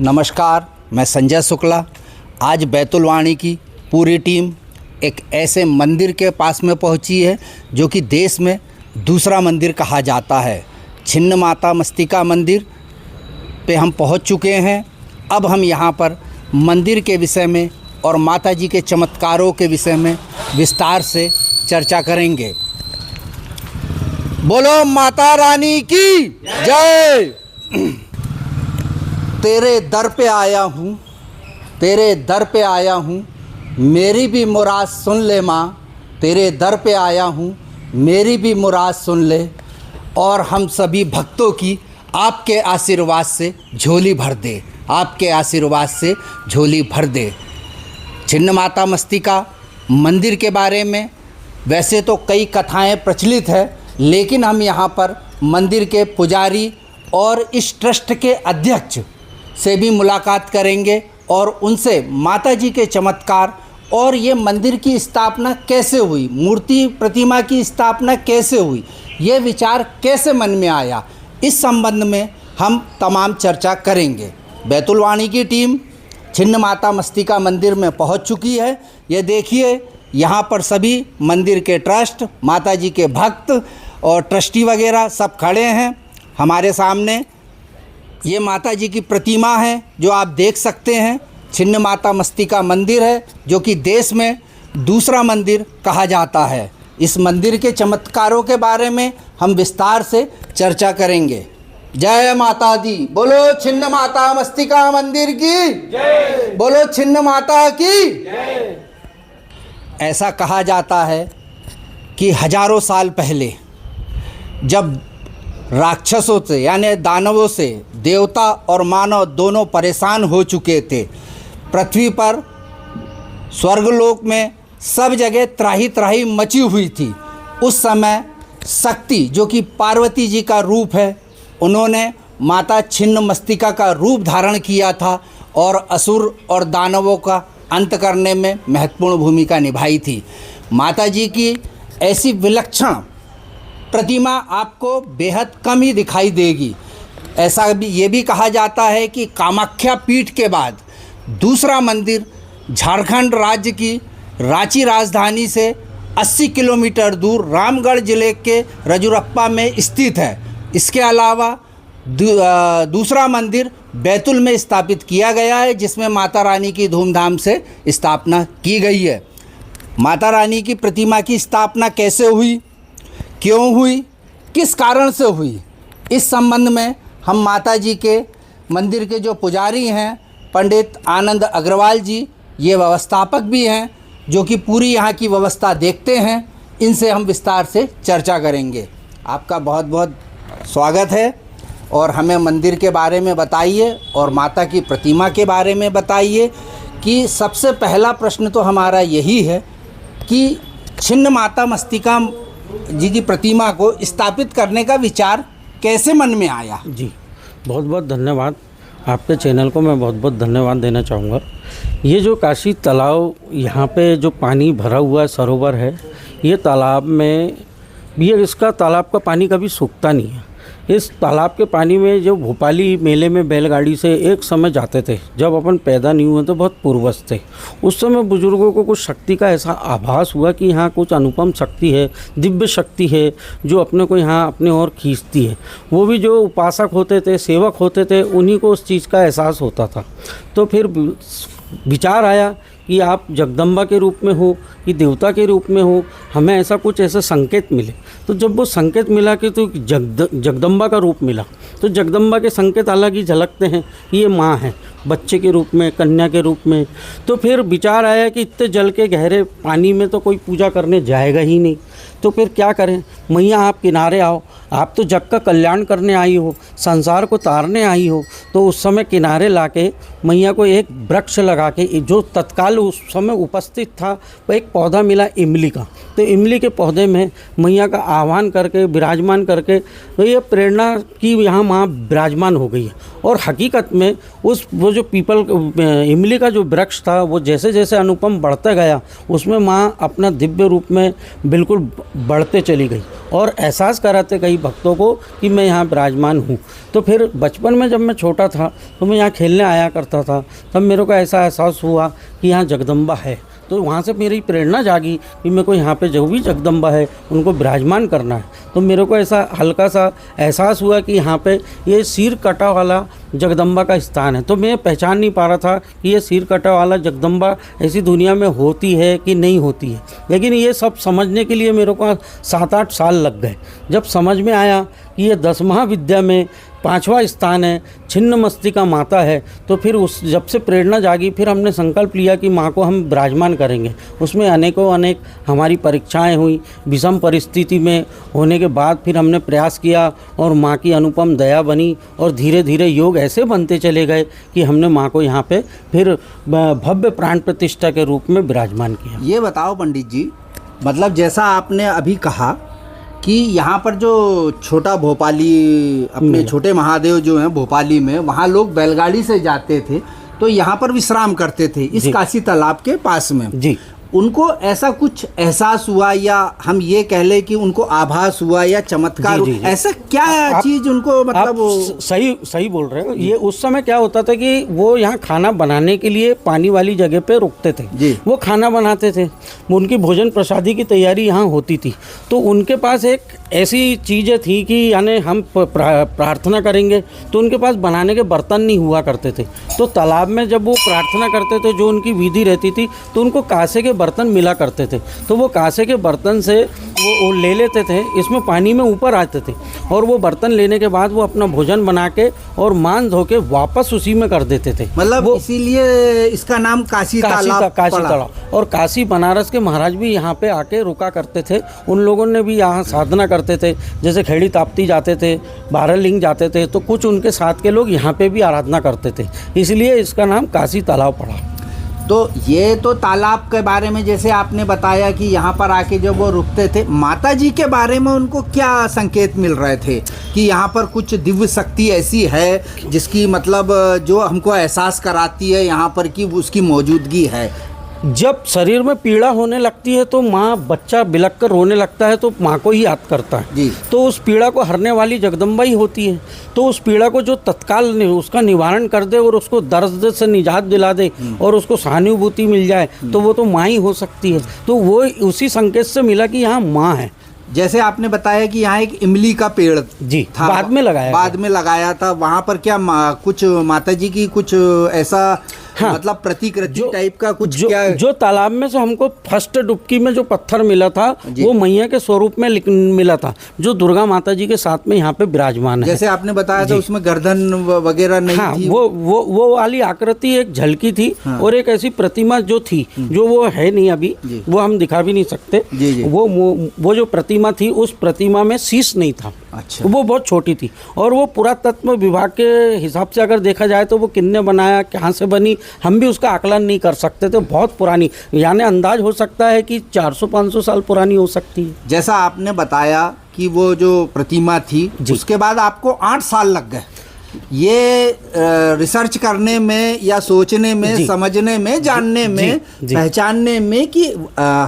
नमस्कार, मैं संजय शुक्ला। आज बैतुलवाणी की पूरी टीम एक ऐसे मंदिर के पास में पहुंची है जो कि देश में दूसरा मंदिर कहा जाता है। छिन्न माता मस्तिका मंदिर पे हम पहुंच चुके हैं। अब हम यहां पर मंदिर के विषय में और माता जी के चमत्कारों के विषय में विस्तार से चर्चा करेंगे। बोलो माता रानी की जय। तेरे दर पे आया हूँ, तेरे दर पे आया हूँ, मेरी भी मुराद सुन ले माँ। तेरे दर पे आया हूँ, मेरी भी मुराद सुन ले, और हम सभी भक्तों की आपके आशीर्वाद से झोली भर दे, आपके आशीर्वाद से झोली भर दे। छिन्न माता मस्तिका मंदिर के बारे में वैसे तो कई कथाएं प्रचलित है, लेकिन हम यहाँ पर मंदिर के पुजारी और इस ट्रस्ट के अध्यक्ष से भी मुलाकात करेंगे और उनसे माता जी के चमत्कार और ये मंदिर की स्थापना कैसे हुई, मूर्ति प्रतिमा की स्थापना कैसे हुई, ये विचार कैसे मन में आया, इस संबंध में हम तमाम चर्चा करेंगे। बैतुलवाणी की टीम छिन्न माता मस्तिका मंदिर में पहुंच चुकी है। ये देखिए, यहाँ पर सभी मंदिर के ट्रस्ट, माता जी के भक्त और ट्रस्टी वगैरह सब खड़े हैं। हमारे सामने ये माता जी की प्रतिमा है जो आप देख सकते हैं। छिन्न माता मस्तिका मंदिर है जो कि देश में दूसरा मंदिर कहा जाता है। इस मंदिर के चमत्कारों के बारे में हम विस्तार से चर्चा करेंगे। जय माता दी। बोलो छिन्न माता मस्तिका मंदिर की जय। बोलो छिन्न माता की जय। ऐसा कहा जाता है कि हजारों साल पहले जब राक्षसों से यानी दानवों से देवता और मानव दोनों परेशान हो चुके थे, पृथ्वी पर स्वर्गलोक में सब जगह त्राही त्राही मची हुई थी। उस समय शक्ति जो कि पार्वती जी का रूप है, उन्होंने माता छिन्न मस्तिका का रूप धारण किया था और असुर और दानवों का अंत करने में महत्वपूर्ण भूमिका निभाई थी। माता जी की ऐसी विलक्षण प्रतिमा आपको बेहद कम ही दिखाई देगी। ऐसा भी ये भी कहा जाता है कि कामाख्या पीठ के बाद दूसरा मंदिर झारखंड राज्य की रांची राजधानी से 80 किलोमीटर दूर रामगढ़ जिले के रजुरप्पा में स्थित है। इसके अलावा दूसरा मंदिर बैतुल में स्थापित किया गया है, जिसमें माता रानी की धूमधाम से स्थापना की गई है। माता रानी की प्रतिमा की स्थापना कैसे हुई, क्यों हुई, किस कारण से हुई, इस संबंध में हम माता जी के मंदिर के जो पुजारी हैं पंडित आनंद अग्रवाल जी, ये व्यवस्थापक भी हैं जो कि पूरी यहाँ की व्यवस्था देखते हैं, इनसे हम विस्तार से चर्चा करेंगे। आपका बहुत बहुत स्वागत है और हमें मंदिर के बारे में बताइए और माता की प्रतिमा के बारे में बताइए। कि सबसे पहला प्रश्न तो हमारा यही है कि छिन्न माता मस्तिका जी की प्रतिमा को स्थापित करने का विचार कैसे मन में आया? जी, बहुत बहुत धन्यवाद। आपके चैनल को मैं बहुत बहुत धन्यवाद देना चाहूँगा। ये जो काशी तालाब, यहाँ पे जो पानी भरा हुआ सरोवर है, ये तालाब में इसका तालाब का पानी कभी सूखता नहीं है। इस तालाब के पानी में जो भोपाली मेले में बैलगाड़ी से एक समय जाते थे, जब अपन पैदा नहीं हुए तो बहुत पूर्वज थे, उस समय बुजुर्गों को कुछ शक्ति का ऐसा आभास हुआ कि यहाँ कुछ अनुपम शक्ति है, दिव्य शक्ति है जो अपने को यहाँ अपने ओर खींचती है। वो भी जो उपासक होते थे, सेवक होते थे, उन्हीं को उस चीज़ का एहसास होता था। तो फिर विचार आया कि आप जगदम्बा के रूप में हो कि देवता के रूप में हो, हमें ऐसा कुछ ऐसा संकेत मिले। तो जब वो संकेत मिला कि तो जगदम्बा का रूप मिला, तो जगदम्बा के संकेत अलग ही झलकते हैं। ये माँ है, बच्चे के रूप में, कन्या के रूप में। तो फिर विचार आया कि इतने जल के गहरे पानी में तो कोई पूजा करने जाएगा ही नहीं, तो फिर क्या करें। मैया आप किनारे आओ, आप तो जग का कल्याण करने आई हो, संसार को तारने आई हो। तो उस समय किनारे लाके मैया को एक वृक्ष लगा के, जो तत्काल उस समय उपस्थित था, वो एक पौधा मिला इमली का। तो इमली के पौधे में मैया का आह्वान करके, विराजमान करके, तो ये प्रेरणा की यहाँ माँ विराजमान हो गई है। और हकीकत में वो जो इमली का जो वृक्ष था, वो जैसे जैसे अनुपम बढ़ता गया, उसमें माँ अपना दिव्य रूप में बिल्कुल बढ़ते चली गई। और एहसास कराते कई भक्तों को कि मैं यहाँ विराजमान हूँ। तो फिर बचपन में जब मैं छोटा था तो मैं यहाँ खेलने आया करता था, तब मेरे को ऐसा एहसास हुआ कि यहाँ जगदम्बा है। तो वहाँ से मेरी प्रेरणा जागी कि मेरे को यहाँ पे जो भी जगदम्बा है उनको विराजमान करना है। तो मेरे को ऐसा हल्का सा एहसास हुआ कि यहाँ पे ये सिर कटा वाला जगदम्बा का स्थान है। तो मैं पहचान नहीं पा रहा था कि ये सिर कटा वाला जगदम्बा ऐसी दुनिया में होती है कि नहीं होती है। लेकिन ये सब समझने के लिए मेरे को 7-8 साल लग गए। जब समझ में आया कि ये 10 महाविद्या में 5वां स्थान है, छिन्न मस्तिका माता है, तो फिर उस जब से प्रेरणा जागी, फिर हमने संकल्प लिया कि माँ को हम विराजमान करेंगे। उसमें अनेक हमारी परीक्षाएं हुई, विषम परिस्थिति में होने के बाद फिर हमने प्रयास किया और माँ की अनुपम दया बनी और धीरे धीरे योग ऐसे बनते चले गए कि हमने माँ को यहाँ पे फिर भव्य प्राण प्रतिष्ठा के रूप में विराजमान किया। ये बताओ पंडित जी, मतलब जैसा आपने अभी कहा कि यहाँ पर जो छोटा भोपाली, अपने छोटे महादेव जो हैं भोपाली में, वहाँ लोग बैलगाड़ी से जाते थे तो यहाँ पर विश्राम करते थे इस काशी तालाब के पास में जी। उनको ऐसा कुछ एहसास हुआ या हम ये कह ले कि उनको आभास हुआ या चमत्कार जी, जी, जी। ऐसा क्या चीज उनको मतलब आप सही बोल रहे हो। ये उस समय क्या होता था कि वो यहाँ खाना बनाने के लिए पानी वाली जगह पे रुकते थे जी। वो खाना बनाते थे, उनकी भोजन प्रसादी की तैयारी यहाँ होती थी। तो उनके पास एक ऐसी चीज़ें थी कि यानी हम प्रार्थना करेंगे तो उनके पास बनाने के बर्तन नहीं हुआ करते थे। तो तालाब में जब वो प्रार्थना करते थे, जो उनकी विधि रहती थी, तो उनको कांसे के बर्तन मिला करते थे। तो वो कांसे के बर्तन से वो ले लेते थे, इसमें पानी में ऊपर आते थे और वो बर्तन लेने के बाद वो अपना भोजन बना के और मान धो के वापस उसी में कर देते थे। मतलब वो इसीलिए इसका नाम काशी तालाब। और काशी बनारस के महाराज भी यहाँ पे आके रुका करते थे। उन लोगों ने भी यहाँ साधना करते थे, जैसे खेड़ी ताप्ती जाते थे, बारालिंग जाते थे, तो कुछ उनके साथ के लोग यहाँ पे भी आराधना करते थे, इसलिए इसका नाम काशी तालाब पड़ा। तो ये तो तालाब के बारे में जैसे आपने बताया कि यहाँ पर आके जब वो रुकते थे, माता जी के बारे में उनको क्या संकेत मिल रहे थे कि यहाँ पर कुछ दिव्य शक्ति ऐसी है जिसकी मतलब जो हमको एहसास कराती है यहाँ पर कि उसकी मौजूदगी है? जब शरीर में पीड़ा होने लगती है तो माँ, बच्चा बिलख कर रोने लगता है तो माँ को ही याद करता है जी। तो उस पीड़ा को हरने वाली जगदम्बा ही होती है। तो उस पीड़ा को जो तत्काल उसका निवारण कर दे और उसको दर्द से निजात दिला दे और उसको सहानुभूति मिल जाए तो वो तो माँ ही हो सकती है। तो वो उसी संकेत से मिला कि यहाँ माँ है। जैसे आपने बताया कि यहाँ एक इमली का पेड़ जी था, बाद में लगाया था, वहाँ पर क्या कुछ माता जी की कुछ ऐसा हाँ, मतलब प्रतिकृति टाइप का कुछ जो तालाब में से हमको फर्स्ट डुबकी में जो पत्थर मिला था वो मैया के स्वरूप में मिला था, जो दुर्गा माता जी के साथ में यहाँ पे विराजमान है। जैसे आपने बताया था उसमें गर्दन वगैरह नहीं हाँ, थी। वो वाली आकृति एक झलकी थी। हाँ। और एक ऐसी प्रतिमा जो थी, जो वो है नहीं अभी, वो हम दिखा भी नहीं सकते। वो जो प्रतिमा थी, उस प्रतिमा में शीश नहीं था। अच्छा। वो बहुत छोटी थी और वो पुरातत्व विभाग के हिसाब से अगर देखा जाए तो वो किसने बनाया, कहाँ से बनी, हम भी उसका आकलन नहीं कर सकते थे। बहुत पुरानी, यानी अंदाज हो सकता है कि 400-500 साल पुरानी हो सकती है। जैसा आपने बताया कि वो जो प्रतिमा थी, उसके बाद आपको 8 साल लग गए ये रिसर्च करने में या सोचने में, समझने में, जानने में, पहचानने में कि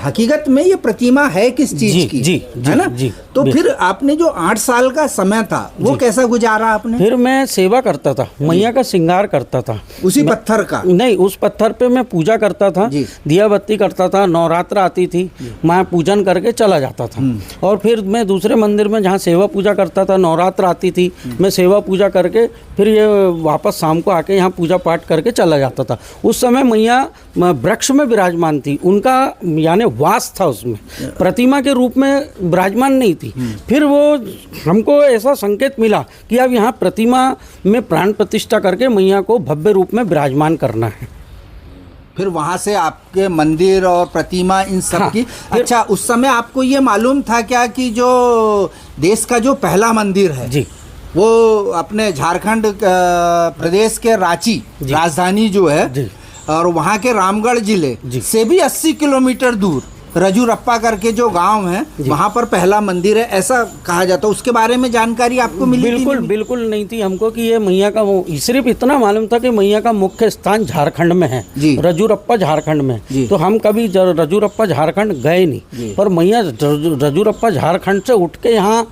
हकीकत में ये प्रतिमा है किस चीज की, है ना? तो फिर आपने जो 8 साल का समय था वो कैसा गुजारा आपने? फिर मैं सेवा करता था, मैया का श्रृंगार करता था। उसी पत्थर का? नहीं, उस पत्थर पे मैं पूजा करता था, दिया बत्ती करता था। नवरात्र आती थी, मैं पूजन करके चला जाता था। और फिर मैं दूसरे मंदिर में जहाँ सेवा पूजा करता था, नवरात्र आती थी, मैं सेवा पूजा करके फिर ये वापस शाम को आके यहाँ पूजा पाठ करके चला जाता था। उस समय मैया वृक्ष में विराजमान थी, उनका यानी वास था, उसमें प्रतिमा के रूप में विराजमान नहीं थी। फिर वो हमको ऐसा संकेत मिला कि अब यहाँ प्रतिमा में प्राण प्रतिष्ठा करके मैया को भव्य रूप में विराजमान करना है। फिर वहाँ से आपके मंदिर और प्रतिमा इन सब की अच्छा, उस समय आपको ये मालूम था क्या कि जो देश का जो पहला मंदिर है जी, वो अपने झारखंड प्रदेश के रांची राजधानी जो है और वहाँ के रामगढ़ जिले से भी 80 किलोमीटर दूर रजूरप्पा करके जो गांव है वहां पर पहला मंदिर है ऐसा कहा जाता है, उसके बारे में जानकारी आपको मिली थी? बिल्कुल बिल्कुल नहीं थी हमको कि ये मैया का वो, सिर्फ इतना मालूम था कि मैया का मुख्य स्थान झारखंड में है, रजूरप्पा झारखंड में। तो हम कभी रजूरप्पा झारखंड गए नहीं, पर मैया रजूरप्पा झारखंड से उठ के यहाँ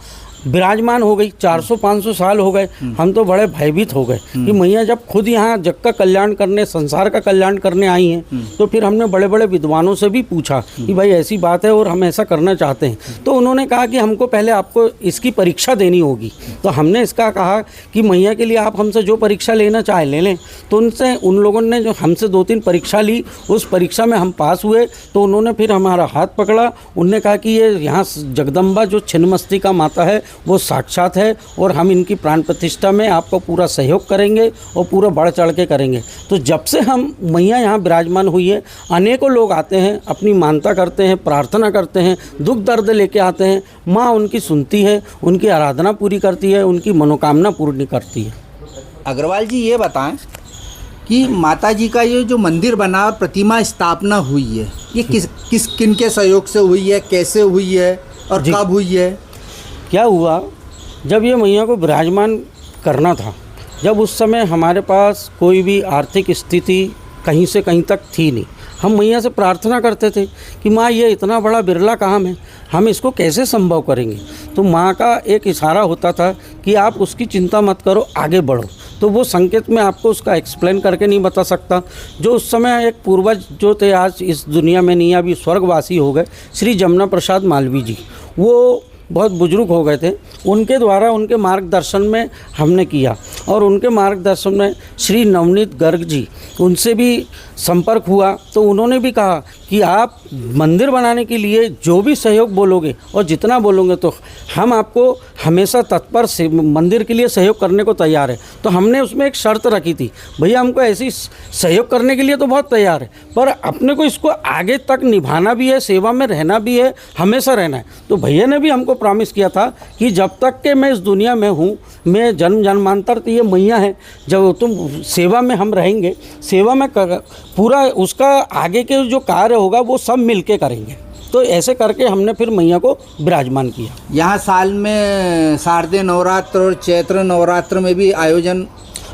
विराजमान हो गई। 400-500 साल हो गए, हम तो बड़े भयभीत हो गए कि मैया जब खुद यहाँ जग का कल्याण करने, संसार का कल्याण करने आई हैं, तो फिर हमने बड़े बड़े विद्वानों से भी पूछा कि भाई ऐसी बात है और हम ऐसा करना चाहते हैं। तो उन्होंने कहा कि हमको पहले आपको इसकी परीक्षा देनी होगी। तो हमने इसका कहा कि मैया के लिए आप हमसे जो परीक्षा लेना चाहे ले लें। तो उन लोगों ने जो हमसे 2-3 परीक्षा ली, उस परीक्षा में हम पास हुए। तो उन्होंने फिर हमारा हाथ पकड़ा, उनने कहा कि ये यहाँ जगदम्बा जो छिन्नमस्तिका माता है वो साक्षात है और हम इनकी प्राण प्रतिष्ठा में आपको पूरा सहयोग करेंगे और पूरा बढ़ चढ़ के करेंगे। तो जब से हम मैया यहाँ विराजमान हुई है, अनेकों लोग आते हैं, अपनी मानता करते हैं, प्रार्थना करते हैं, दुख दर्द लेके आते हैं। माँ उनकी सुनती है, उनकी आराधना पूरी करती है, उनकी मनोकामना पूरी करती है। अग्रवाल जी ये बताएं कि माता जी का ये जो मंदिर बना और प्रतिमा स्थापना हुई है, ये किन के सहयोग से हुई है, कैसे हुई है और कब हुई है? क्या हुआ, जब ये मैया को विराजमान करना था, जब उस समय हमारे पास कोई भी आर्थिक स्थिति कहीं से कहीं तक थी नहीं, हम मैया से प्रार्थना करते थे कि माँ ये इतना बड़ा बिरला काम है, हम इसको कैसे संभव करेंगे। तो माँ का एक इशारा होता था कि आप उसकी चिंता मत करो, आगे बढ़ो। तो वो संकेत मैं आपको उसका एक्सप्लेन करके नहीं बता सकता। जो उस समय एक पूर्वज जो थे, आज इस दुनिया में नहीं, अभी स्वर्गवासी हो गए, श्री जमुना प्रसाद मालवीय जी, वो बहुत बुजुर्ग हो गए थे। उनके द्वारा, उनके मार्गदर्शन में हमने किया और उनके मार्गदर्शन में श्री नवनीत गर्ग जी, उनसे भी संपर्क हुआ। तो उन्होंने भी कहा कि आप मंदिर बनाने के लिए जो भी सहयोग बोलोगे और जितना बोलोगे तो हम आपको हमेशा तत्पर से मंदिर के लिए सहयोग करने को तैयार है। तो हमने उसमें एक शर्त रखी थी, भैया हमको ऐसी सहयोग करने के लिए तो बहुत तैयार है, पर अपने को इसको आगे तक निभाना भी है, सेवा में रहना भी है, हमेशा रहना है। तो भैया ने भी हमको प्रॉमिस किया था कि जब तक के मैं इस दुनिया में हूँ, मैं जन्म जन्मांतर तो ये मैया है, जब तुम सेवा में हम रहेंगे, सेवा में पूरा उसका आगे के जो कार्य होगा वो सब मिलके करेंगे। तो ऐसे करके हमने फिर मैया को विराजमान किया। यहाँ साल में शारदीय नवरात्र और चैत्र नवरात्र में भी आयोजन,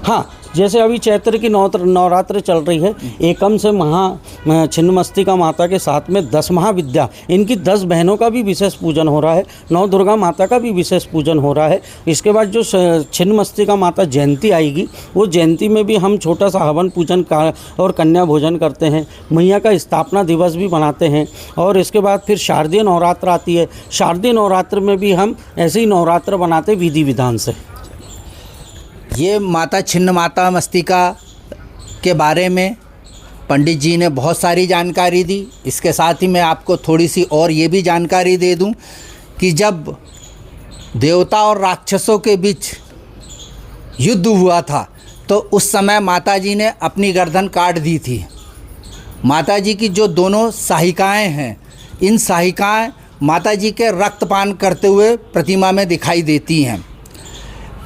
हाँ, जैसे अभी चैत्र की नवरात्र चल रही है, एकम से महा छिन्नमस्तिका माता के साथ में 10 महाविद्या, इनकी 10 बहनों का भी विशेष पूजन हो रहा है, 9 दुर्गा माता का भी विशेष पूजन हो रहा है। इसके बाद जो छिन्नमस्तिका माता जयंती आएगी, वो जयंती में भी हम छोटा सा हवन पूजन का और कन्या भोजन करते हैं, मैया का स्थापना दिवस भी मनाते हैं। और इसके बाद फिर शारदीय नवरात्र आती है, शारदीय नवरात्र में भी हम ऐसे ही नवरात्र बनाते विधि विधान से। ये माता छिन्न माता मस्तिका के बारे में पंडित जी ने बहुत सारी जानकारी दी। इसके साथ ही मैं आपको थोड़ी सी और ये भी जानकारी दे दूं कि जब देवता और राक्षसों के बीच युद्ध हुआ था तो उस समय माता जी ने अपनी गर्दन काट दी थी। माता जी की जो दोनों सहायिकाएँ हैं, इन सहायिकाएँ माता जी के रक्तपान करते हुए प्रतिमा में दिखाई देती हैं।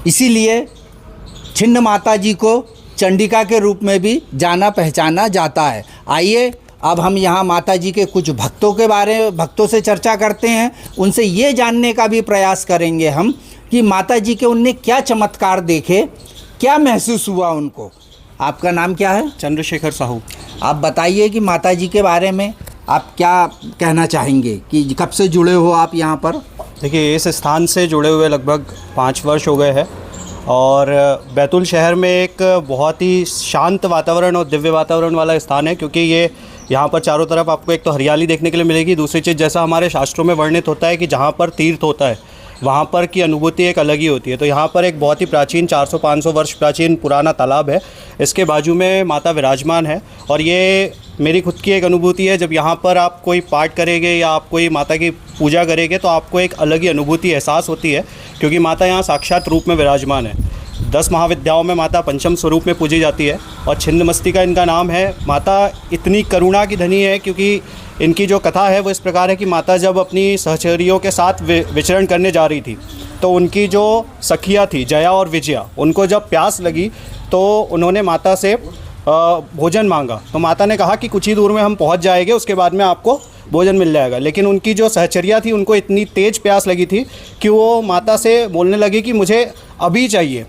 इसीलिए छिन्न माता जी को चंडिका के रूप में भी जाना पहचाना जाता है। आइए अब हम यहाँ माता जी के कुछ भक्तों से चर्चा करते हैं, उनसे ये जानने का भी प्रयास करेंगे हम कि माता जी के उनने क्या चमत्कार देखे, क्या महसूस हुआ उनको। आपका नाम क्या है? चंद्रशेखर साहू। आप बताइए कि माता जी के बारे में आप क्या कहना चाहेंगे कि कब से जुड़े हो आप यहाँ पर? देखिए, इस स्थान से जुड़े हुए लगभग 5 वर्ष हो गए हैं और बैतूल शहर में एक बहुत ही शांत वातावरण और दिव्य वातावरण वाला स्थान है, क्योंकि ये यहाँ पर चारों तरफ आपको एक तो हरियाली देखने के लिए मिलेगी, दूसरी चीज़ जैसा हमारे शास्त्रों में वर्णित होता है कि जहाँ पर तीर्थ होता है वहाँ पर की अनुभूति एक अलग ही होती है। तो यहाँ पर एक बहुत ही प्राचीन 400-500 वर्ष प्राचीन पुराना तालाब है, इसके बाजू में माता विराजमान है। और ये मेरी खुद की एक अनुभूति है, जब यहाँ पर आप कोई पाठ करेंगे या आप कोई माता की पूजा करेंगे तो आपको एक अलग ही अनुभूति एहसास होती है, क्योंकि माता यहाँ साक्षात रूप में विराजमान है। 10 महाविद्याओं में माता पंचम स्वरूप में पूजी जाती है और छिन्नमस्तिका इनका नाम है। माता इतनी करुणा की धनी है, क्योंकि इनकी जो कथा है वो इस प्रकार है कि माता जब अपनी सहचरियों के साथ विचरण करने जा रही थी तो उनकी जो सखियाँ थी जया और विजया, उनको जब प्यास लगी तो उन्होंने माता से भोजन मांगा तो माता ने कहा कि कुछ ही दूर में हम पहुंच जाएंगे, उसके बाद में आपको भोजन मिल जाएगा। लेकिन उनकी जो सहचर्या थी, उनको इतनी तेज़ प्यास लगी थी कि वो माता से बोलने लगी कि मुझे अभी चाहिए।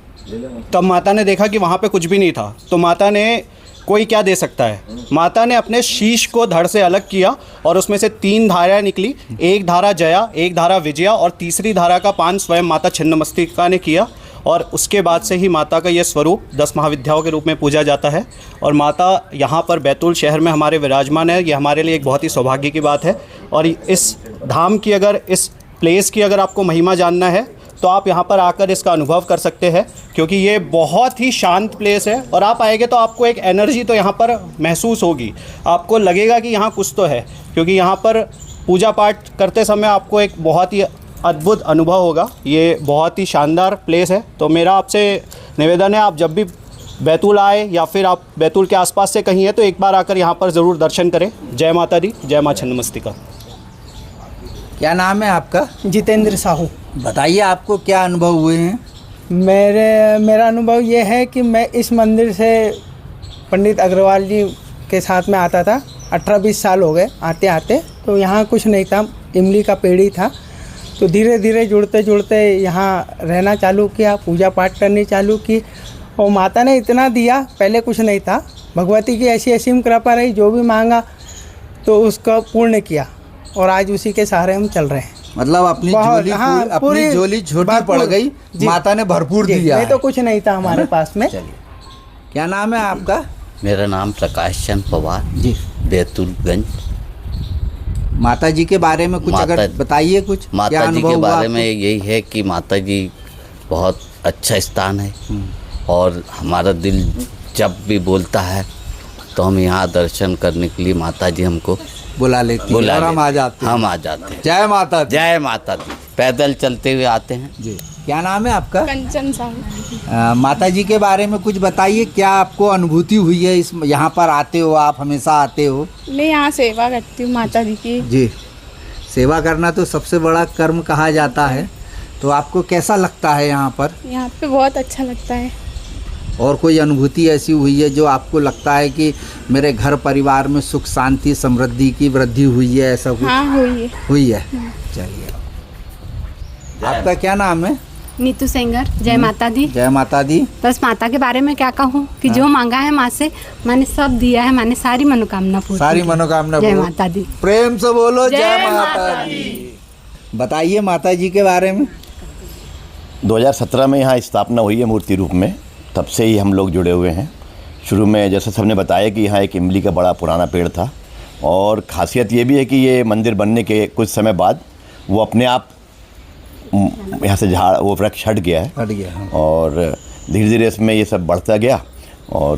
तब माता ने देखा कि वहाँ पे कुछ भी नहीं था, तो माता ने कोई क्या दे सकता है, माता ने अपने शीश को धड़ से अलग किया और उसमें से 3 धाराएँ निकली। एक धारा जया, एक धारा विजया और तीसरी धारा का पान स्वयं माता छिन्नमस्तिका ने किया। और उसके बाद से ही माता का ये स्वरूप 10 महाविद्याओं के रूप में पूजा जाता है। और माता यहाँ पर बैतूल शहर में हमारे विराजमान है, ये हमारे लिए एक बहुत ही सौभाग्य की बात है। और इस धाम की अगर, इस प्लेस की अगर आपको महिमा जानना है तो आप यहाँ पर आकर इसका अनुभव कर सकते हैं, क्योंकि ये बहुत ही शांत प्लेस है। और आप आएंगे तो आपको एक एनर्जी तो यहाँ पर महसूस होगी, आपको लगेगा कि यहाँ कुछ तो है, क्योंकि यहाँ पर पूजा पाठ करते समय आपको एक बहुत ही अद्भुत अनुभव होगा। ये बहुत ही शानदार प्लेस है। तो मेरा आपसे निवेदन है, आप जब भी बैतूल आए या फिर आप बैतूल के आसपास से कहीं हैं तो एक बार आकर यहाँ पर ज़रूर दर्शन करें। जय माता दी, जय माँ छिन्नमस्तिका। क्या नाम है आपका? जितेंद्र साहू। बताइए आपको क्या अनुभव हुए हैं? मेरा अनुभव ये है कि मैं इस मंदिर से पंडित अग्रवाल जी के साथ में आता था। 18-20 साल हो गए आते आते। तो यहाँ कुछ नहीं था, इमली का पेड़ ही था। तो धीरे धीरे जुड़ते जुड़ते यहाँ रहना चालू किया, पूजा पाठ करनी चालू की। और माता ने इतना दिया, पहले कुछ नहीं था। भगवती की ऐसी असीम कृपा रही, जो भी मांगा तो उसका पूर्ण किया। और आज उसी के सहारे हम चल रहे हैं। मतलब अपनी झोली, हाँ, अपनी झोली छोटी पड़ गई, माता ने भरपूर दिया। नहीं तो कुछ नहीं था हमारे पास में। चलिए, क्या नाम है आपका? मेरा नाम प्रकाश चंद पवार जी, बैतूलगंज। माता जी के बारे में कुछ अगर बताइए कुछ। माता जी के बारे में यही है कि माता जी बहुत अच्छा स्थान है और हमारा दिल जब भी बोलता है तो हम यहाँ दर्शन करने के लिए माता जी हमको बुला लेती है और हम आ जाते हैं। जय माता दी। जय माता दी। पैदल चलते हुए आते हैं जी। क्या नाम है आपका? कंचन साहू। माता जी के बारे में कुछ बताइए, क्या आपको अनुभूति हुई है? इस यहाँ पर आते हो आप, हमेशा आते हो? मैं यहाँ सेवा करती हूँ माता जी की। जी, सेवा करना तो सबसे बड़ा कर्म कहा जाता है। तो आपको कैसा लगता है यहाँ पर? यहाँ पे बहुत अच्छा लगता है। और कोई अनुभूति ऐसी हुई है जो आपको लगता है कि मेरे घर परिवार में सुख शांति समृद्धि की वृद्धि हुई है, ऐसा कुछ? हाँ, हुई है। चलिए, आपका क्या नाम है? नीतू सेंगर। जय माता दी। जय माता दी। बस माता के बारे में क्या कहूँ कि जो मांगा है माँ से, माँ ने सब दिया है। माँ ने सारी मनोकामना पूरी। सारी मनोकामना जय पूरी। माता दी। प्रेम से बोलो जय माता दी। बताइए माता जी के बारे में। 2017 में यहाँ स्थापना हुई है मूर्ति रूप में, तब से ही हम लोग जुड़े हुए हैं। शुरू में जैसे सबने बताया कि यहाँ एक इमली का बड़ा पुराना पेड़ था, और ख़ासियत ये भी है कि ये मंदिर बनने के कुछ समय बाद वो अपने आप यहाँ से झाड़, वो वृक्ष हट गया है। हट गया, हाँ। और धीरे धीरे इसमें ये सब बढ़ता गया और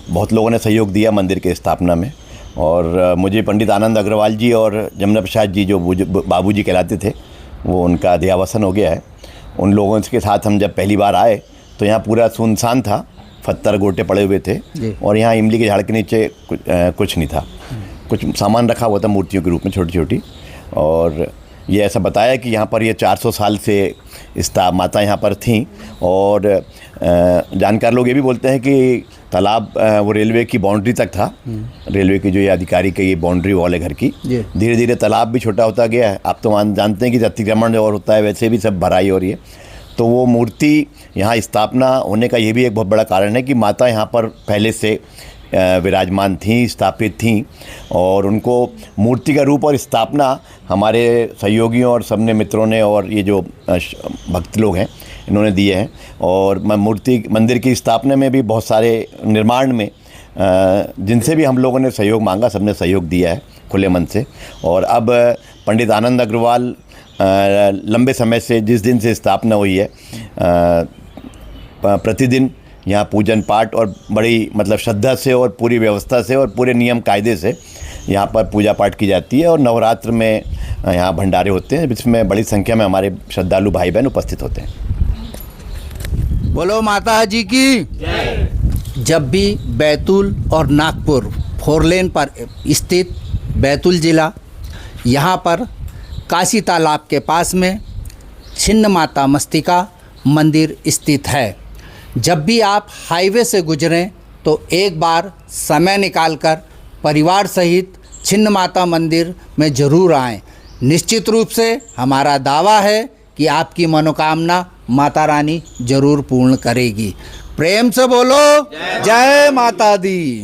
बहुत लोगों ने सहयोग दिया मंदिर के स्थापना में। और मुझे पंडित आनंद अग्रवाल जी और जमुना प्रसाद जी जो बाबूजी कहलाते थे, वो उनका देहावसान हो गया है। उन लोगों के साथ हम जब पहली बार आए तो यहाँ पूरा सुनसान था, पत्थर गोटे पड़े हुए थे और यहाँ इमली के झाड़ के नीचे कुछ नहीं था। कुछ सामान रखा हुआ था मूर्तियों के रूप में छोटी छोटी। और ये ऐसा बताया कि यहाँ पर ये 400 साल से माता यहाँ पर थीं। और जानकार लोग ये भी बोलते हैं कि तालाब वो रेलवे की बाउंड्री तक था। रेलवे की जो ये अधिकारी की ये बाउंड्री वॉल है घर की, धीरे धीरे तालाब भी छोटा होता गया है। आप तो जानते हैं कि अतिक्रमण और होता है, वैसे भी सब भराई हो रही है। तो वो मूर्ति यहाँ स्थापना होने का ये भी एक बहुत बड़ा कारण है कि माता यहाँ पर पहले से विराजमान थीं, स्थापित थीं। और उनको मूर्ति का रूप और स्थापना हमारे सहयोगियों और सबने मित्रों ने और ये जो भक्त लोग हैं इन्होंने दिए हैं। और मूर्ति मंदिर की स्थापना में भी बहुत सारे निर्माण में जिनसे भी हम लोगों ने सहयोग मांगा, सबने सहयोग दिया है खुले मन से। और अब पंडित आनंद अग्रवाल लंबे समय से, जिस दिन से स्थापना हुई है, प्रतिदिन यहाँ पूजन पाठ और बड़ी मतलब श्रद्धा से और पूरी व्यवस्था से और पूरे नियम कायदे से यहाँ पर पूजा पाठ की जाती है। और नवरात्र में यहाँ भंडारे होते हैं, जिसमें बड़ी संख्या में हमारे श्रद्धालु भाई बहन उपस्थित होते हैं। बोलो माता जी की। जब भी बैतूल और नागपुर 4 लेन पर स्थित बैतूल ज़िला, यहाँ पर काशी तालाब के पास में छिन्न माता मस्तिका मंदिर स्थित है। जब भी आप हाईवे से गुजरें तो एक बार समय निकालकर परिवार सहित छिन्न माता मंदिर में ज़रूर आएं। निश्चित रूप से हमारा दावा है कि आपकी मनोकामना माता रानी जरूर पूर्ण करेगी। प्रेम से बोलो जय माता दी।